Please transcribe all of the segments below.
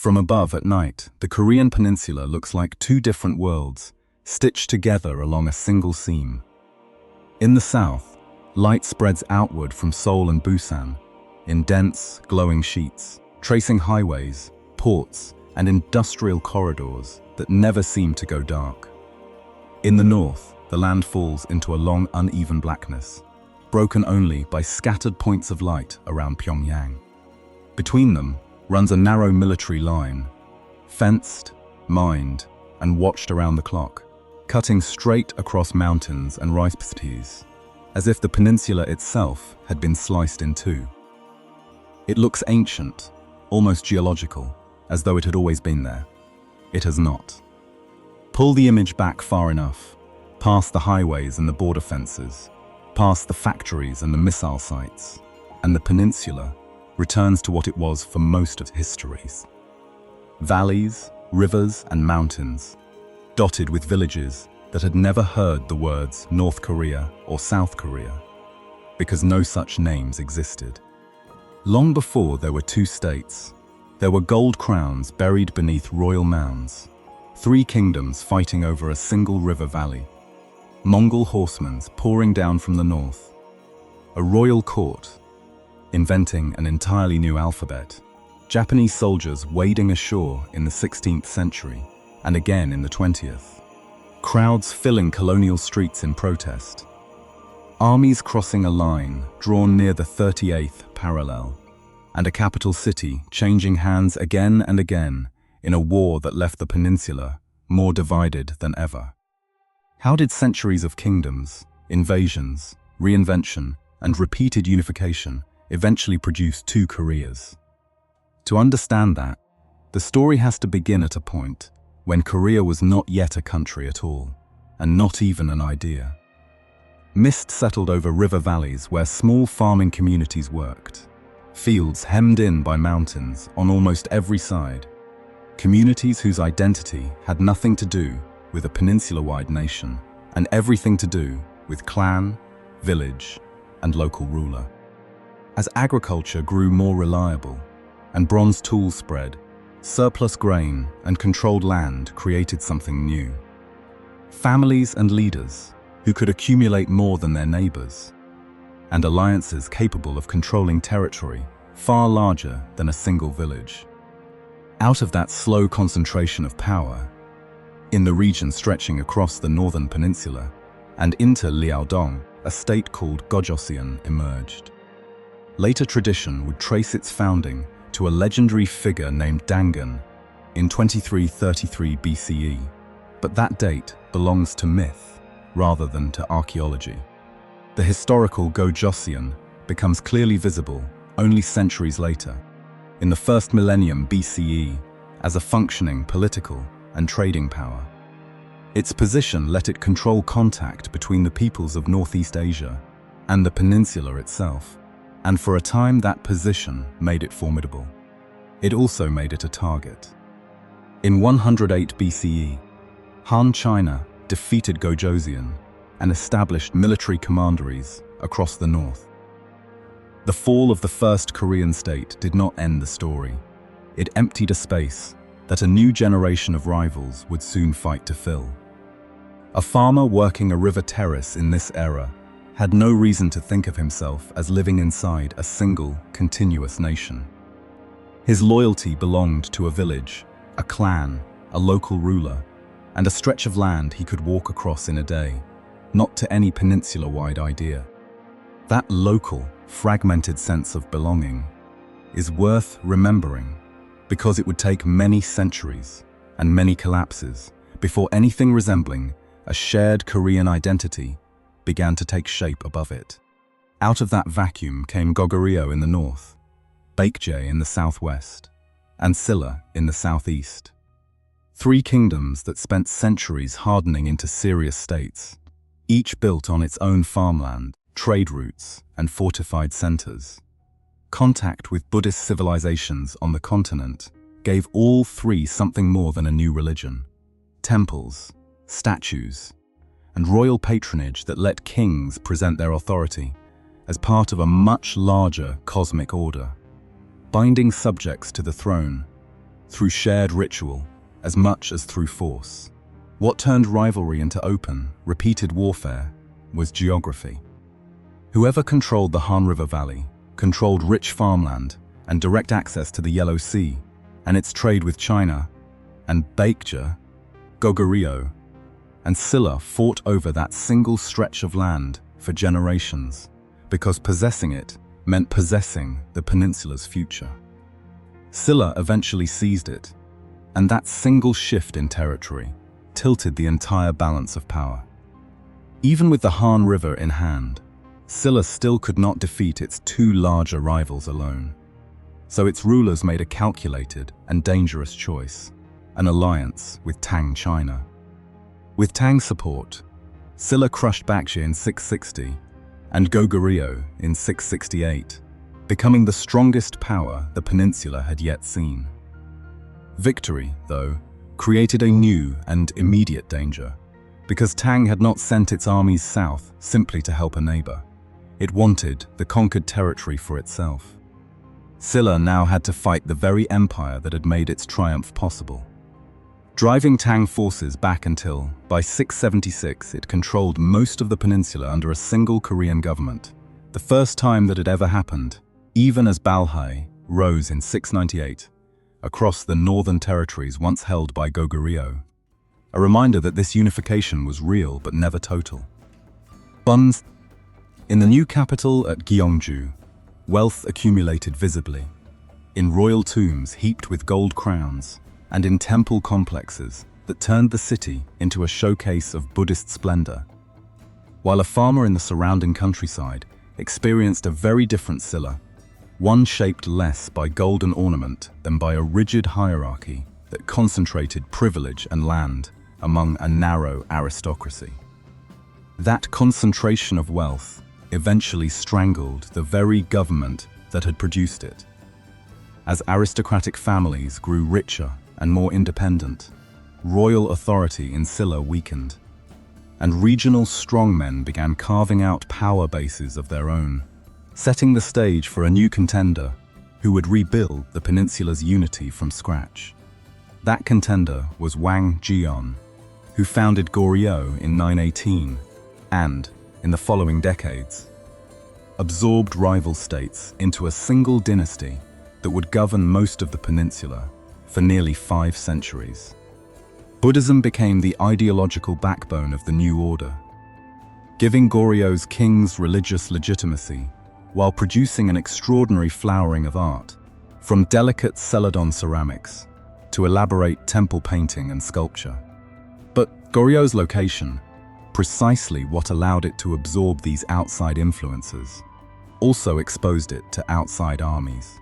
From above at night, the Korean Peninsula looks like two different worlds, stitched together along a single seam. In the south, light spreads outward from Seoul and Busan, in dense, glowing sheets, tracing highways, ports, and industrial corridors that never seem to go dark. In the north, the land falls into a long, uneven blackness, broken only by scattered points of light around Pyongyang. Between them runs a narrow military line, fenced, mined, and watched around the clock, cutting straight across mountains and rice paddies, as if the peninsula itself had been sliced in two. It looks ancient, almost geological, as though it had always been there. It has not. Pull the image back far enough, past the highways and the border fences, past the factories and the missile sites, and the peninsula returns to what it was for most of histories. Valleys, rivers, and mountains, dotted with villages that had never heard the words North Korea or South Korea, because no such names existed. Long before there were two states, there were gold crowns buried beneath royal mounds, three kingdoms fighting over a single river valley, Mongol horsemen pouring down from the north, a royal court inventing an entirely new alphabet, Japanese soldiers wading ashore in the 16th century and again in the 20th, crowds filling colonial streets in protest, armies crossing a line drawn near the 38th parallel, and a capital city changing hands again and again in a war that left the peninsula more divided than ever. How did centuries of kingdoms, invasions, reinvention, and repeated unification eventually produce two Koreas? To understand that, the story has to begin at a point when Korea was not yet a country at all, and not even an idea. Mist settled over river valleys where small farming communities worked, fields hemmed in by mountains on almost every side, communities whose identity had nothing to do with a peninsula-wide nation and everything to do with clan, village, and local ruler. As agriculture grew more reliable and bronze tools spread, surplus grain and controlled land created something new. Families and leaders who could accumulate more than their neighbors, and alliances capable of controlling territory far larger than a single village. Out of that slow concentration of power, in the region stretching across the northern peninsula and into Liaodong, a state called Gojoseon emerged. Later tradition would trace its founding to a legendary figure named Dangun in 2333 BCE, but that date belongs to myth rather than to archaeology. The historical Gojoseon becomes clearly visible only centuries later, in the first millennium BCE, as a functioning political and trading power. Its position let it control contact between the peoples of Northeast Asia and the peninsula itself, and for a time that position made it formidable. It also made it a target. In 108 BCE, Han China defeated Gojoseon and established military commanderies across the north. The fall of the first Korean state did not end the story. It emptied a space that a new generation of rivals would soon fight to fill. A farmer working a river terrace in this era had no reason to think of himself as living inside a single, continuous nation. His loyalty belonged to a village, a clan, a local ruler, and a stretch of land he could walk across in a day, not to any peninsula-wide idea. That local, fragmented sense of belonging is worth remembering because it would take many centuries and many collapses before anything resembling a shared Korean identity began to take shape above it. Out of that vacuum came Goguryeo in the north, Baekje in the southwest, and Silla in the southeast. Three kingdoms that spent centuries hardening into serious states, each built on its own farmland, trade routes, and fortified centers. Contact with Buddhist civilizations on the continent gave all three something more than a new religion. Temples, statues, and royal patronage that let kings present their authority as part of a much larger cosmic order, binding subjects to the throne, through shared ritual, as much as through force. What turned rivalry into open, repeated warfare was geography. Whoever controlled the Han River Valley controlled rich farmland and direct access to the Yellow Sea and its trade with China, and Baekje, Goguryeo, and Silla fought over that single stretch of land for generations, because possessing it meant possessing the peninsula's future. Silla eventually seized it, and that single shift in territory tilted the entire balance of power. Even with the Han River in hand, Silla still could not defeat its two larger rivals alone. So its rulers made a calculated and dangerous choice, an alliance with Tang China. With Tang's support, Silla crushed Baekje in 660 and Goguryeo in 668, becoming the strongest power the peninsula had yet seen. Victory, though, created a new and immediate danger, because Tang had not sent its armies south simply to help a neighbor. It wanted the conquered territory for itself. Silla now had to fight the very empire that had made its triumph possible. Driving Tang forces back until, by 676, it controlled most of the peninsula under a single Korean government, the first time that had ever happened, even as Balhae rose in 698, across the northern territories once held by Goguryeo. A reminder that this unification was real but never total. Buns. In the new capital at Gyeongju, wealth accumulated visibly, in royal tombs heaped with gold crowns, and in temple complexes that turned the city into a showcase of Buddhist splendor. While a farmer in the surrounding countryside experienced a very different Silla, one shaped less by golden ornament than by a rigid hierarchy that concentrated privilege and land among a narrow aristocracy. That concentration of wealth eventually strangled the very government that had produced it. As aristocratic families grew richer and more independent, royal authority in Silla weakened, and regional strongmen began carving out power bases of their own, setting the stage for a new contender who would rebuild the peninsula's unity from scratch. That contender was Wang Geon, who founded Goryeo in 918 and, in the following decades, absorbed rival states into a single dynasty that would govern most of the peninsula for nearly 5 centuries. Buddhism became the ideological backbone of the new order, giving Goryeo's kings religious legitimacy while producing an extraordinary flowering of art, from delicate Celadon ceramics to elaborate temple painting and sculpture. But Goryeo's location, precisely what allowed it to absorb these outside influences, also exposed it to outside armies.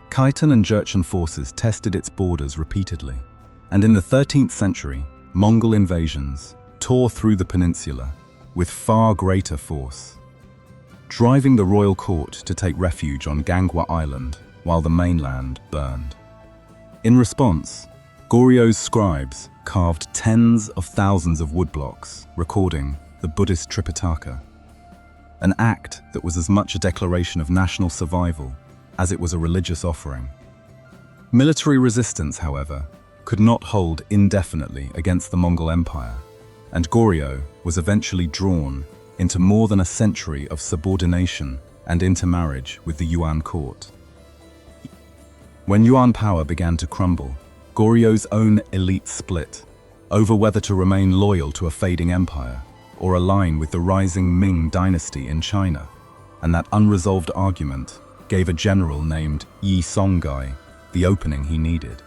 Khitan and Jurchen forces tested its borders repeatedly, and in the 13th century, Mongol invasions tore through the peninsula with far greater force, driving the royal court to take refuge on Ganghwa Island while the mainland burned. In response, Goryeo's scribes carved tens of thousands of woodblocks recording the Buddhist Tripitaka, an act that was as much a declaration of national survival as it was a religious offering. Military resistance, however, could not hold indefinitely against the Mongol Empire, and Goryeo was eventually drawn into more than a century of subordination and intermarriage with the Yuan court. When Yuan power began to crumble, Goryeo's own elite split over whether to remain loyal to a fading empire or align with the rising Ming dynasty in China, and that unresolved argument gave a general named Yi Songhai the opening he needed.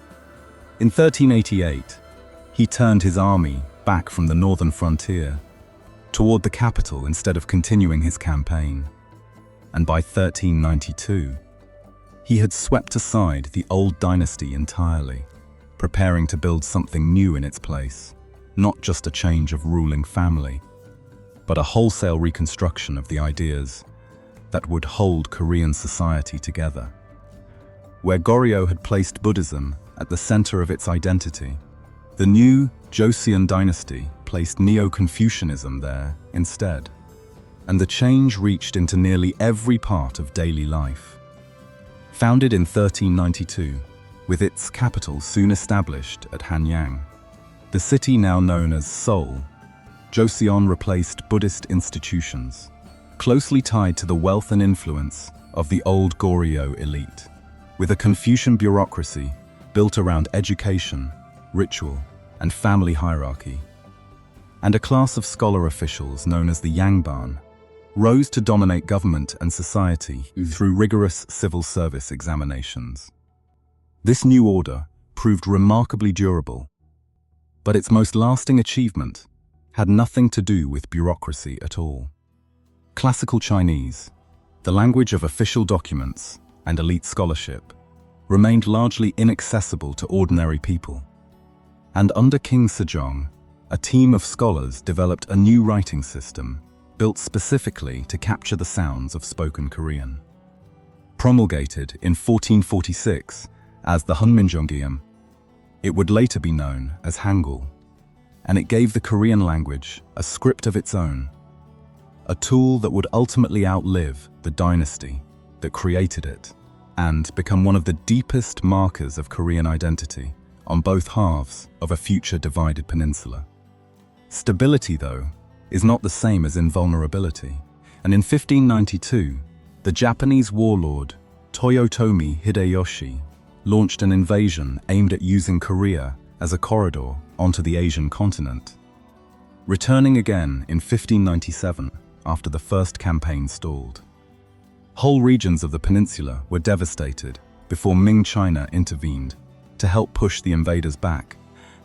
In 1388, he turned his army back from the northern frontier toward the capital instead of continuing his campaign, and by 1392, he had swept aside the old dynasty entirely, preparing to build something new in its place, not just a change of ruling family, but a wholesale reconstruction of the ideas that would hold Korean society together. Where Goryeo had placed Buddhism at the center of its identity, the new Joseon dynasty placed Neo-Confucianism there instead, and the change reached into nearly every part of daily life. Founded in 1392, with its capital soon established at Hanyang. The city now known as Seoul, Joseon replaced Buddhist institutions, closely tied to the wealth and influence of the old Goryeo elite, with a Confucian bureaucracy built around education, ritual, and family hierarchy, and a class of scholar officials known as the Yangban rose to dominate government and society through rigorous civil service examinations. This new order proved remarkably durable, but its most lasting achievement had nothing to do with bureaucracy at all. Classical Chinese, the language of official documents and elite scholarship, remained largely inaccessible to ordinary people. And under King Sejong, a team of scholars developed a new writing system built specifically to capture the sounds of spoken Korean. Promulgated in 1446 as the Hunminjeongeum, it would later be known as Hangul, and it gave the Korean language a script of its own, a tool that would ultimately outlive the dynasty that created it and become one of the deepest markers of Korean identity on both halves of a future divided peninsula. Stability, though, is not the same as invulnerability, and in 1592, the Japanese warlord Toyotomi Hideyoshi launched an invasion aimed at using Korea as a corridor onto the Asian continent. Returning again in 1597 after the first campaign stalled. Whole regions of the peninsula were devastated before Ming China intervened to help push the invaders back,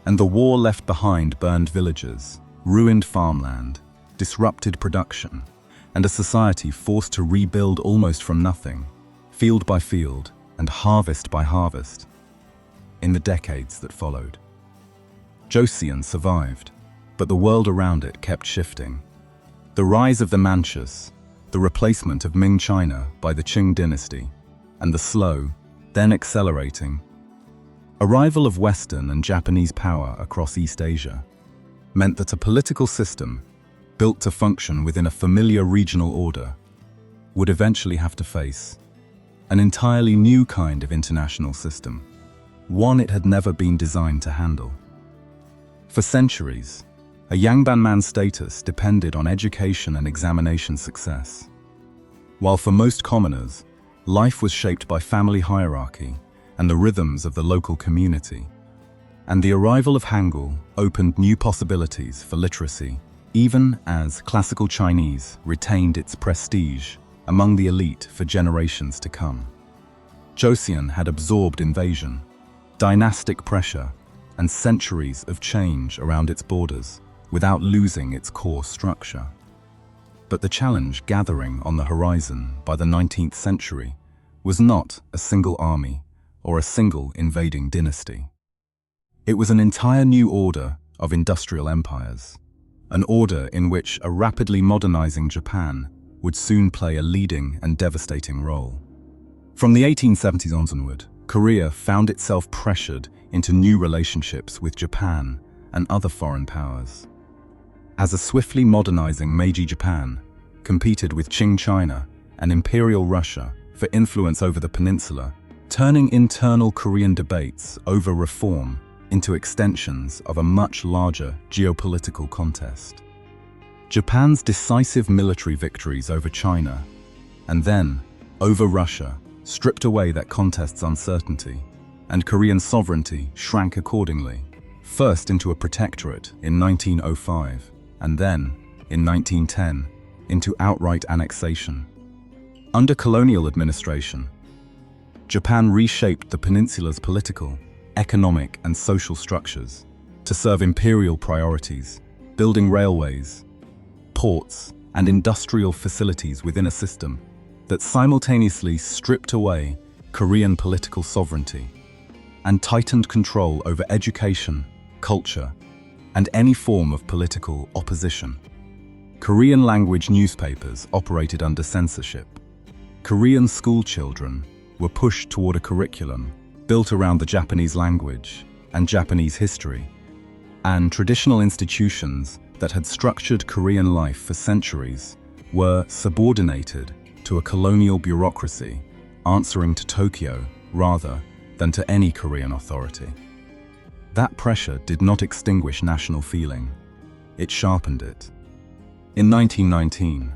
and the war left behind burned villages, ruined farmland, disrupted production, and a society forced to rebuild almost from nothing, field by field and harvest by harvest, in the decades that followed. Joseon survived, but the world around it kept shifting. The rise of the Manchus, the replacement of Ming China by the Qing dynasty, and the slow, then accelerating, arrival of Western and Japanese power across East Asia meant that a political system built to function within a familiar regional order would eventually have to face an entirely new kind of international system, one it had never been designed to handle. For centuries, a Yangban man's status depended on education and examination success, while for most commoners, life was shaped by family hierarchy and the rhythms of the local community. And the arrival of Hangul opened new possibilities for literacy, even as classical Chinese retained its prestige among the elite for generations to come. Joseon had absorbed invasion, dynastic pressure, and centuries of change around its borders without losing its core structure. But the challenge gathering on the horizon by the 19th century was not a single army or a single invading dynasty. It was an entire new order of industrial empires, an order in which a rapidly modernizing Japan would soon play a leading and devastating role. From the 1870s onward, Korea found itself pressured into new relationships with Japan and other foreign powers. As a swiftly modernizing Meiji Japan competed with Qing China and Imperial Russia for influence over the peninsula, turning internal Korean debates over reform into extensions of a much larger geopolitical contest. Japan's decisive military victories over China, and then over Russia, stripped away that contest's uncertainty, and Korean sovereignty shrank accordingly, first into a protectorate in 1905, and then, in 1910, into outright annexation. Under colonial administration, Japan reshaped the peninsula's political, economic, and social structures to serve imperial priorities, building railways, ports, and industrial facilities within a system that simultaneously stripped away Korean political sovereignty and tightened control over education, culture, and any form of political opposition. Korean language newspapers operated under censorship. Korean school children were pushed toward a curriculum built around the Japanese language and Japanese history, and traditional institutions that had structured Korean life for centuries were subordinated to a colonial bureaucracy answering to Tokyo rather than to any Korean authority. That pressure did not extinguish national feeling, it sharpened it. In 1919,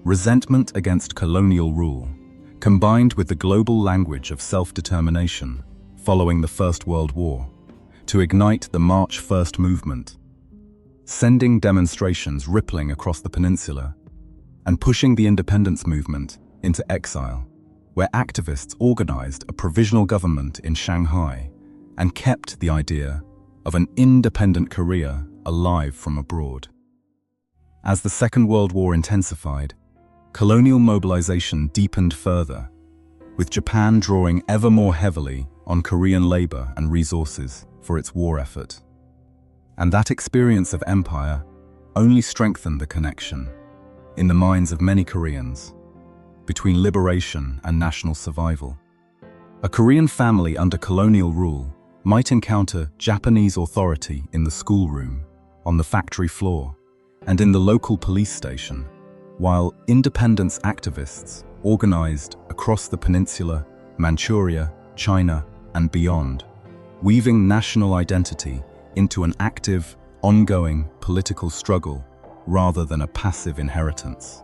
resentment against colonial rule, combined with the global language of self-determination following the First World War, to ignite the March 1st movement, sending demonstrations rippling across the peninsula and pushing the independence movement into exile, where activists organized a provisional government in Shanghai and kept the idea of an independent Korea alive from abroad. As the Second World War intensified, colonial mobilization deepened further, with Japan drawing ever more heavily on Korean labor and resources for its war effort. And that experience of empire only strengthened the connection, in the minds of many Koreans, between liberation and national survival. A Korean family under colonial rule might encounter Japanese authority in the schoolroom, on the factory floor, and in the local police station, while independence activists organized across the peninsula, Manchuria, China, and beyond, weaving national identity into an active, ongoing political struggle rather than a passive inheritance.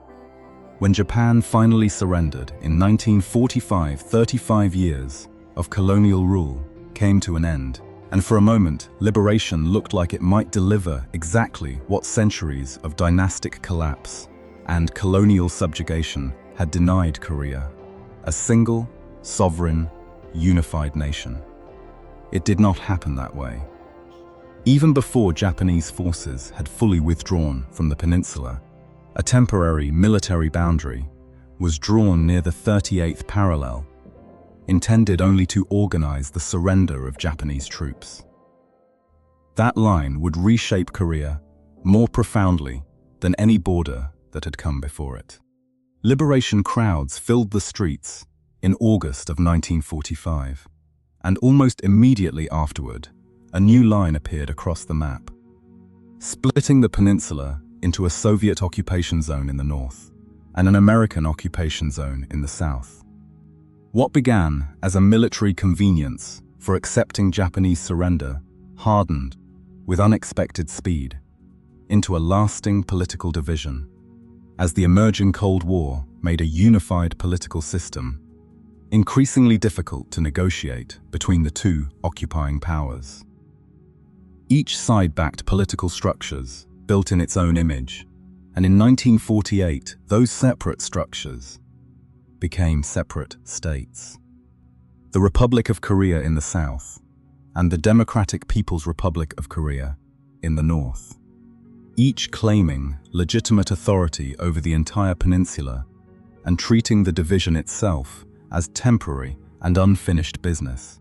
When Japan finally surrendered in 1945, 35 years of colonial rule came to an end, and for a moment, liberation looked like it might deliver exactly what centuries of dynastic collapse and colonial subjugation had denied Korea: a single, sovereign, unified nation. It did not happen that way. Even before Japanese forces had fully withdrawn from the peninsula, a temporary military boundary was drawn near the 38th parallel, intended only to organize the surrender of Japanese troops. That line would reshape Korea more profoundly than any border that had come before it. Liberation crowds filled the streets in August of 1945, and almost immediately afterward, a new line appeared across the map, splitting the peninsula into a Soviet occupation zone in the north and an American occupation zone in the south. What began as a military convenience for accepting Japanese surrender hardened, with unexpected speed, into a lasting political division, as the emerging Cold War made a unified political system increasingly difficult to negotiate between the two occupying powers. Each side backed political structures built in its own image, and in 1948 those separate structures became separate states. The Republic of Korea in the south and the Democratic People's Republic of Korea in the north, each claiming legitimate authority over the entire peninsula and treating the division itself as temporary and unfinished business.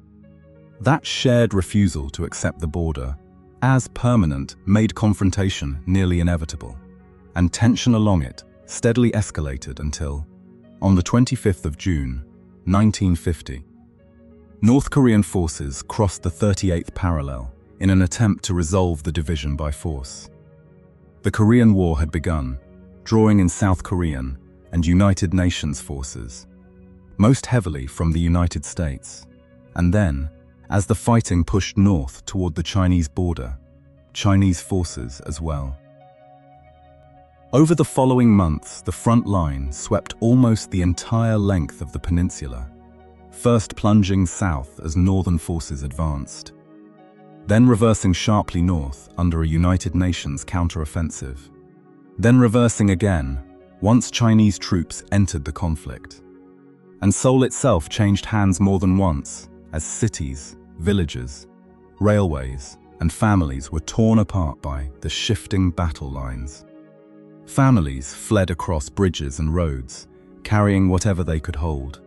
That shared refusal to accept the border as permanent made confrontation nearly inevitable, and tension along it steadily escalated until, on the 25th of June, 1950, North Korean forces crossed the 38th parallel in an attempt to resolve the division by force. The Korean War had begun, drawing in South Korean and United Nations forces, most heavily from the United States, and then, as the fighting pushed north toward the Chinese border, Chinese forces as well. Over the following months, the front line swept almost the entire length of the peninsula, first plunging south as northern forces advanced, then reversing sharply north under a United Nations counteroffensive, then reversing again once Chinese troops entered the conflict. And Seoul itself changed hands more than once as cities, villages, railways, and families were torn apart by the shifting battle lines. Families fled across bridges and roads, carrying whatever they could hold.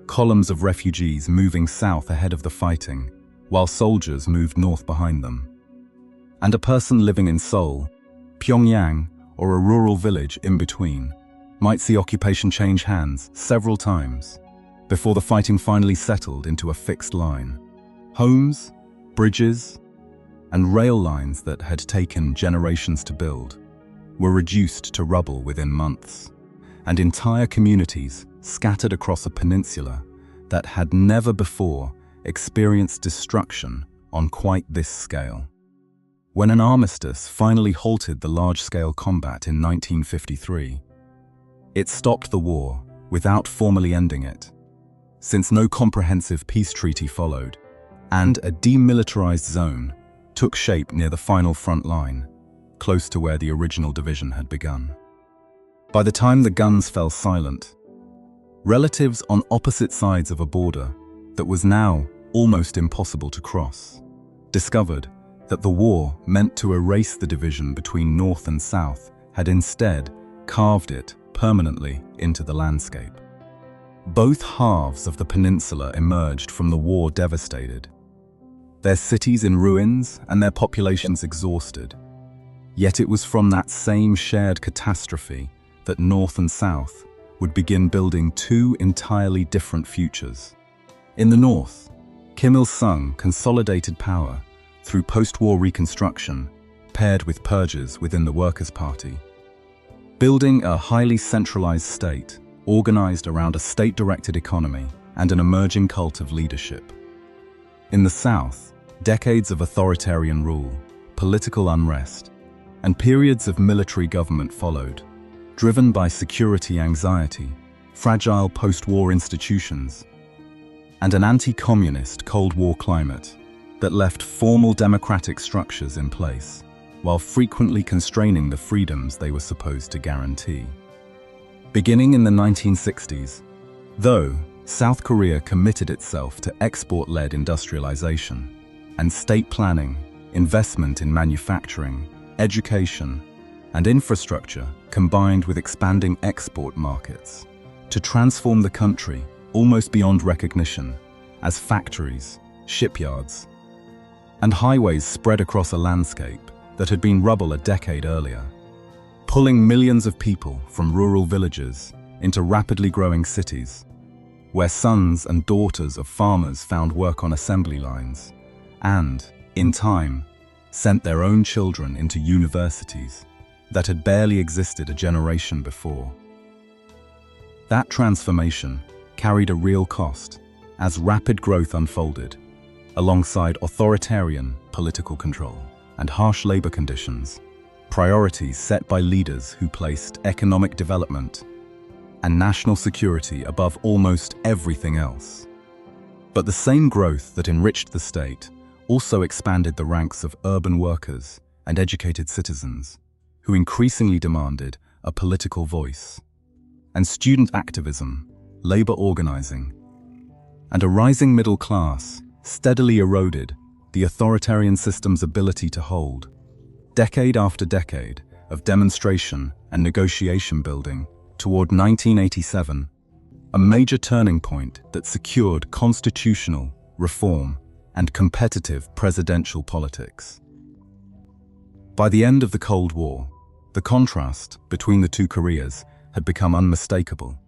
Columns of refugees moving south ahead of the fighting, while soldiers moved north behind them. And a person living in Seoul, Pyongyang, or a rural village in between, might see occupation change hands several times before the fighting finally settled into a fixed line. Homes, bridges, and rail lines that had taken generations to build were reduced to rubble within months, and entire communities scattered across a peninsula that had never before experienced destruction on quite this scale. When an armistice finally halted the large-scale combat in 1953, it stopped the war without formally ending it, since no comprehensive peace treaty followed, and a demilitarized zone took shape near the final front line, close to where the original division had begun. By the time the guns fell silent, relatives on opposite sides of a border that was now almost impossible to cross discovered that the war meant to erase the division between North and South had instead carved it permanently into the landscape. Both halves of the peninsula emerged from the war devastated, their cities in ruins and their populations exhausted. Yet it was from that same shared catastrophe that North and South would begin building two entirely different futures. In the North, Kim Il-sung consolidated power through post-war reconstruction paired with purges within the Workers' Party, building a highly centralized state organized around a state-directed economy and an emerging cult of leadership. In the South, decades of authoritarian rule, political unrest, and periods of military government followed, driven by security anxiety, fragile post-war institutions, and an anti-communist Cold War climate that left formal democratic structures in place, while frequently constraining the freedoms they were supposed to guarantee. Beginning in the 1960s, though, South Korea committed itself to export-led industrialization and state planning, investment in manufacturing, education, and infrastructure combined with expanding export markets to transform the country almost beyond recognition as factories, shipyards, and highways spread across a landscape that had been rubble a decade earlier, pulling millions of people from rural villages into rapidly growing cities, where sons and daughters of farmers found work on assembly lines and, in time, sent their own children into universities that had barely existed a generation before. That transformation carried a real cost as rapid growth unfolded, alongside authoritarian political control and harsh labor conditions, priorities set by leaders who placed economic development and national security above almost everything else. But the same growth that enriched the state also expanded the ranks of urban workers and educated citizens, who increasingly demanded a political voice. And student activism, labor organizing, and a rising middle class steadily eroded the authoritarian system's ability to hold. Decade after decade of demonstration and negotiation building toward 1987, a major turning point that secured constitutional reform and competitive presidential politics. By the end of the Cold War, the contrast between the two Koreas had become unmistakable,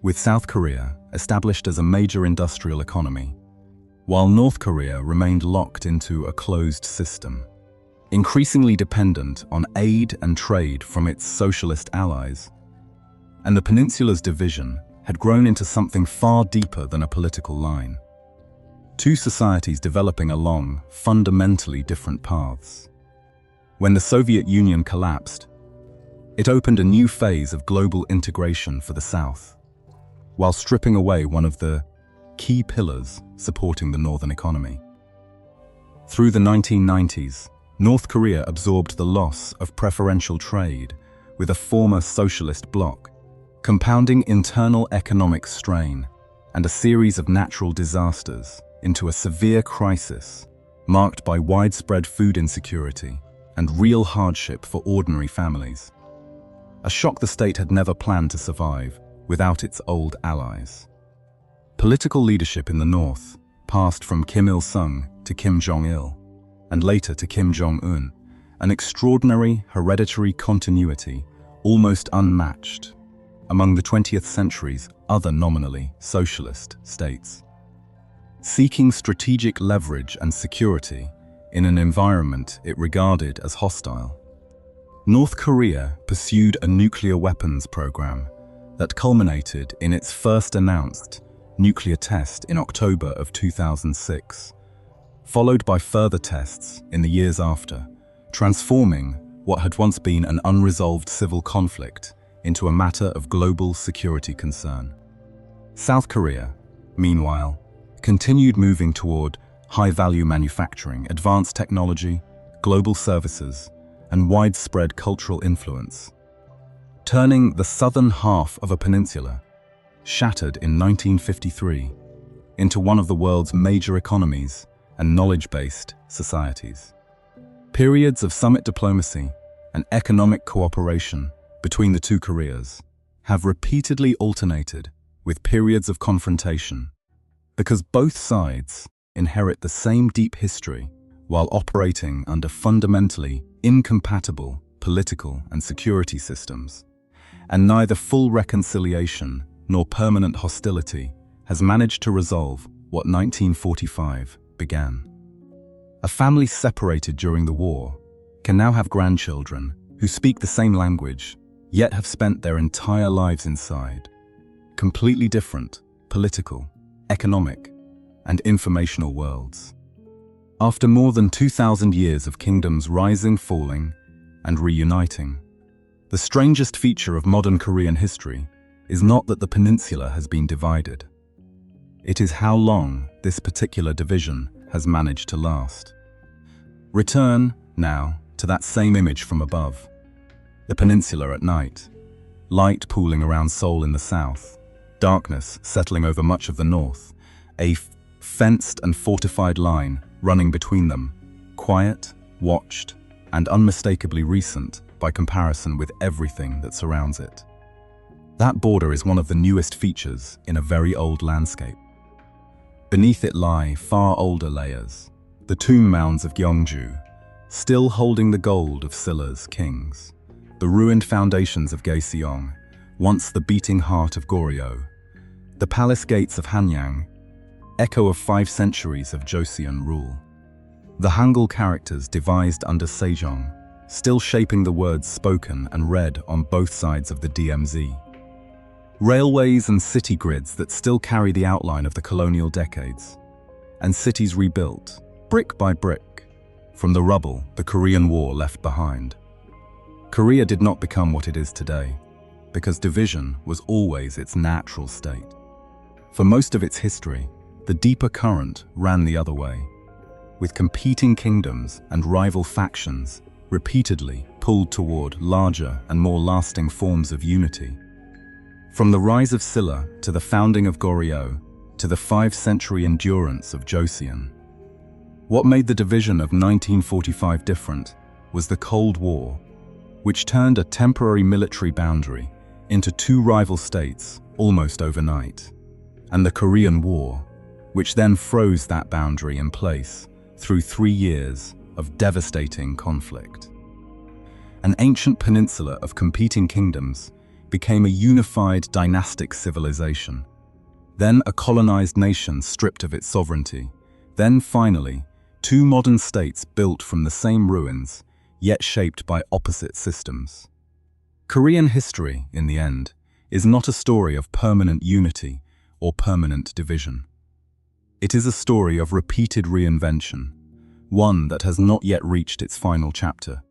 with South Korea established as a major industrial economy, while North Korea remained locked into a closed system, increasingly dependent on aid and trade from its socialist allies. And the peninsula's division had grown into something far deeper than a political line. Two societies developing along fundamentally different paths. When the Soviet Union collapsed, it opened a new phase of global integration for the South, while stripping away one of the key pillars supporting the northern economy. Through the 1990s, North Korea absorbed the loss of preferential trade with a former socialist bloc, compounding internal economic strain and a series of natural disasters into a severe crisis marked by widespread food insecurity and real hardship for ordinary families. A shock the state had never planned to survive without its old allies. Political leadership in the North passed from Kim Il-sung to Kim Jong-il, and later to Kim Jong-un, an extraordinary hereditary continuity almost unmatched among the 20th century's other nominally socialist states. Seeking strategic leverage and security in an environment it regarded as hostile, North Korea pursued a nuclear weapons program that culminated in its first announced nuclear test in October of 2006, followed by further tests in the years after, transforming what had once been an unresolved civil conflict into a matter of global security concern. South Korea, meanwhile, continued moving toward high-value manufacturing, advanced technology, global services, and widespread cultural influence, turning the southern half of a peninsula, shattered in 1953, into one of the world's major economies and knowledge-based societies. Periods of summit diplomacy and economic cooperation between the two Koreas have repeatedly alternated with periods of confrontation, because both sides inherit the same deep history while operating under fundamentally incompatible political and security systems, and neither full reconciliation nor permanent hostility has managed to resolve what 1945 began. A family separated during the war can now have grandchildren who speak the same language, yet have spent their entire lives inside completely different political, economic, and informational worlds. After more than 2,000 years of kingdoms rising, falling, and reuniting, the strangest feature of modern Korean history is not that the peninsula has been divided. It is how long this particular division has managed to last. Return, now, to that same image from above. The peninsula at night. Light pooling around Seoul in the south. Darkness settling over much of the north. A fenced and fortified line running between them. Quiet, watched, and unmistakably recent by comparison with everything that surrounds it. That border is one of the newest features in a very old landscape. Beneath it lie far older layers, the tomb mounds of Gyeongju, still holding the gold of Silla's kings, the ruined foundations of Goguryeo, once the beating heart of Goryeo, the palace gates of Hanyang, echo of 5 centuries of Joseon rule, the Hangul characters devised under Sejong, still shaping the words spoken and read on both sides of the DMZ. Railways and city grids that still carry the outline of the colonial decades, and cities rebuilt, brick by brick, from the rubble the Korean War left behind. Korea did not become what it is today, because division was always its natural state. For most of its history, the deeper current ran the other way, with competing kingdoms and rival factions repeatedly pulled toward larger and more lasting forms of unity. From the rise of Silla to the founding of Goryeo to the 5-century endurance of Joseon. What made the division of 1945 different was the Cold War, which turned a temporary military boundary into 2 rival states almost overnight, and the Korean War, which then froze that boundary in place through 3 years of devastating conflict. An ancient peninsula of competing kingdoms became a unified dynastic civilization, then a colonized nation stripped of its sovereignty, then finally 2 modern states built from the same ruins, yet shaped by opposite systems. Korean history, in the end, is not a story of permanent unity or permanent division. It is a story of repeated reinvention, one that has not yet reached its final chapter.